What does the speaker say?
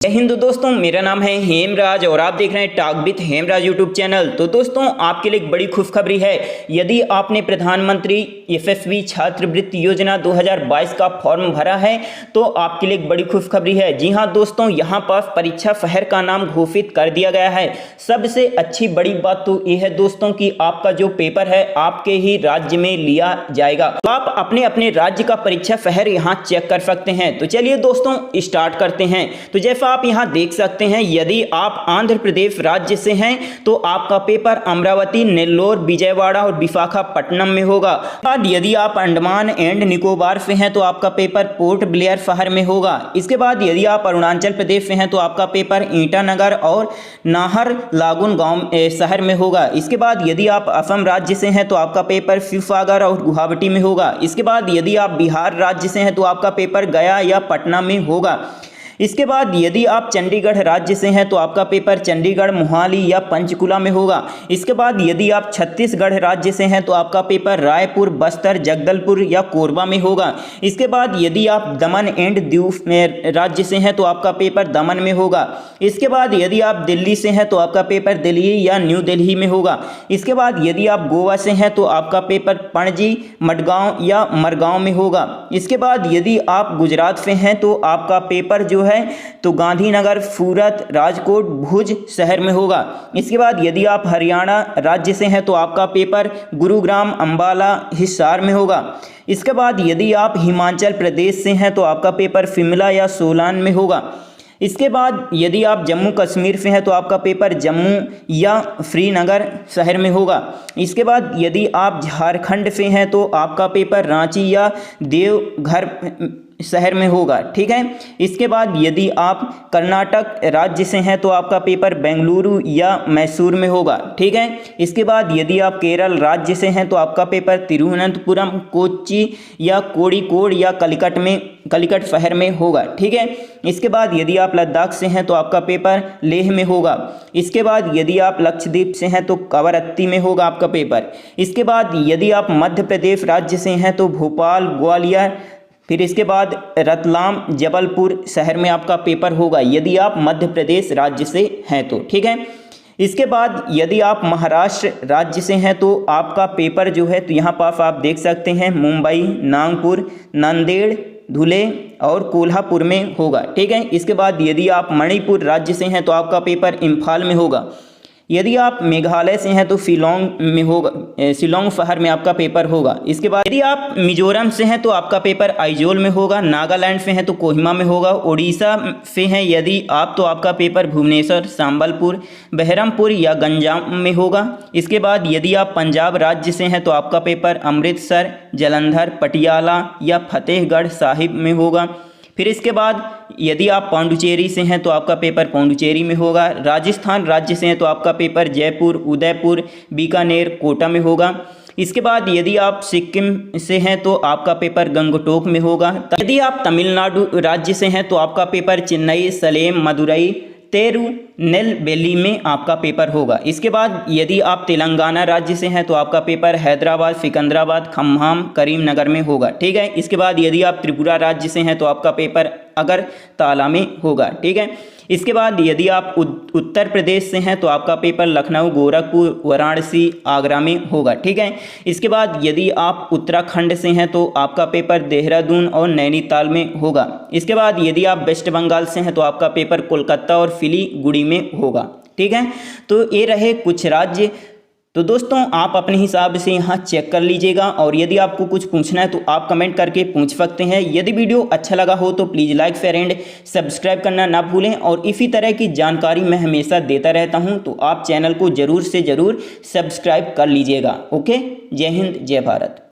जय हिंद दोस्तों, मेरा नाम है हेमराज और आप देख रहे हैं talk with Hemraj YouTube channel. तो दोस्तों, आपके लिए एक बड़ी खुशखबरी है। यदि आपने प्रधानमंत्री यशस्वी छात्रवृत्ति योजना 2022 का फॉर्म भरा है तो आपके लिए एक बड़ी खुशखबरी है। जी हां दोस्तों, यहां पर परीक्षा शहर का नाम घोषित कर दिया गया है। सबसे अच्छी बड़ी बात तो यह है दोस्तों कि आपका जो पेपर है आपके ही राज्य में लिया जाएगा। तो आप अपने अपने राज्य का परीक्षा शहर यहां चेक कर सकते हैं। तो चलिए दोस्तों स्टार्ट करते हैं। तो जैसा आप यहां देख सकते हैं, यदि आप आंध्र प्रदेश राज्य से हैं तो आपका पेपर अमरावती, नेल्लोर, विजयवाड़ा और विशाखापट्टनम में होगा। बाद यदि आप अंडमान एंड निकोबार से हैं तो आपका पेपर पोर्ट ब्लेयर शहर में होगा। इसके बाद यदि आप अरुणाचल प्रदेश से हैं तो आपका पेपर ईटानगर और नाहरलागुन गांव शहर में होगा। इसके बाद यदि आप असम राज्य से हैं तो आपका पेपर शिवसागर और गुवाहाटी में होगा। इसके बाद यदि आप बिहार राज्य से हैं तो आपका पेपर गया या पटना में होगा। इसके बाद यदि आप चंडीगढ़ राज्य से हैं तो आपका पेपर चंडीगढ़, मोहाली या पंचकुला में होगा। इसके बाद यदि आप छत्तीसगढ़ राज्य से हैं तो आपका पेपर रायपुर, बस्तर, जगदलपुर या कोरबा में होगा। इसके बाद यदि आप दमन एंड दीव राज्य से हैं तो आपका पेपर दमन में होगा। इसके बाद यदि आप दिल्ली से हैं तो आपका पेपर दिल्ली या न्यू दिल्ली में होगा। इसके बाद यदि आप गोवा से हैं तो आपका पेपर पणजी, मडगांव या मरगांव में होगा। इसके बाद यदि आप गुजरात से हैं तो आपका पेपर जो है तो गांधीनगर, सूरत, राजकोट, भुज शहर में होगा। इसके बाद यदि आप हरियाणा राज्य से हैं तो आपका पेपर गुरुग्राम, अंबाला, हिसार में होगा। इसके बाद यदि आप हिमाचल प्रदेश से हैं तो आपका पेपर शिमला या सोलान में होगा। इसके बाद यदि आप जम्मू कश्मीर से हैं तो आपका पेपर जम्मू या श्रीनगर शहर में होगा। इसके बाद यदि आप झारखंड से हैं तो आपका पेपर रांची या देवघर शहर में होगा। ठीक है। इसके बाद यदि आप कर्नाटक राज्य से हैं तो आपका पेपर बेंगलुरु या मैसूर में होगा। ठीक है। इसके बाद यदि आप केरल राज्य से हैं तो आपका पेपर तिरुवनंतपुरम, कोच्चि या कोड़िकोड या कलिकट शहर में होगा। ठीक है। इसके बाद यदि आप लद्दाख से हैं तो आपका पेपर लेह में होगा। इसके बाद यदि आप लक्षद्वीप से हैं तो कवरत्ती में होगा आपका पेपर। इसके बाद यदि आप मध्य प्रदेश राज्य से हैं तो भोपाल, ग्वालियर, फिर इसके बाद रतलाम, जबलपुर शहर में आपका पेपर होगा यदि आप मध्य प्रदेश राज्य से हैं तो। ठीक है। इसके बाद यदि आप महाराष्ट्र राज्य से हैं तो आपका पेपर जो है तो यहाँ पास आप देख सकते हैं मुंबई, नागपुर, नांदेड़, धुले और कोल्हापुर में होगा। ठीक है। इसके बाद यदि आप मणिपुर राज्य से हैं तो आपका पेपर इम्फाल में होगा। यदि आप मेघालय से हैं तो शिलोंग में होगा, शिलोंग शहर में आपका पेपर होगा। इसके बाद यदि आप मिजोरम से हैं तो आपका पेपर आइजोल में होगा। नागालैंड से हैं तो कोहिमा में होगा। उड़ीसा से हैं यदि आप तो आपका पेपर भुवनेश्वर, संबलपुर, बहरमपुर या गंजाम में होगा। इसके बाद यदि आप पंजाब राज्य से हैं तो आपका पेपर अमृतसर, जालंधर, पटियाला या फतेहगढ़ साहिब में होगा। फिर इसके बाद यदि आप पांडुचेरी से हैं तो आपका पेपर पांडुचेरी में होगा। राजस्थान राज्य से हैं तो आपका पेपर जयपुर, उदयपुर, बीकानेर, कोटा में होगा। इसके बाद यदि आप सिक्किम से हैं तो आपका पेपर गंगटोक में होगा। यदि आप तमिलनाडु राज्य से हैं तो आपका पेपर चेन्नई, सलेम, मदुरई, तिरुनेलवेली में आपका पेपर होगा। इसके बाद यदि आप तेलंगाना राज्य से हैं तो आपका पेपर हैदराबाद, सिकंदराबाद, खम्माम, करीमनगर में होगा। ठीक है। इसके बाद यदि आप त्रिपुरा राज्य से हैं तो आपका पेपर अगरतला में होगा। ठीक है। इसके बाद यदि आप उत्तर प्रदेश से हैं तो आपका पेपर लखनऊ, गोरखपुर, वाराणसी, आगरा में होगा। ठीक है। इसके बाद यदि आप उत्तराखंड से हैं तो आपका पेपर देहरादून और नैनीताल में होगा। इसके बाद यदि आप वेस्ट बंगाल से हैं तो आपका पेपर कोलकाता और सिलीगुड़ी में होगा। ठीक है। तो ये रहे कुछ राज्य। तो दोस्तों, आप अपने हिसाब से यहाँ चेक कर लीजिएगा और यदि आपको कुछ पूछना है तो आप कमेंट करके पूछ सकते हैं। यदि वीडियो अच्छा लगा हो तो please like, share and subscribe करना ना भूलें और इसी तरह की जानकारी मैं हमेशा देता रहता हूँ, तो आप चैनल को ज़रूर से ज़रूर सब्सक्राइब कर लीजिएगा। ओके। जय हिंद, जय भारत।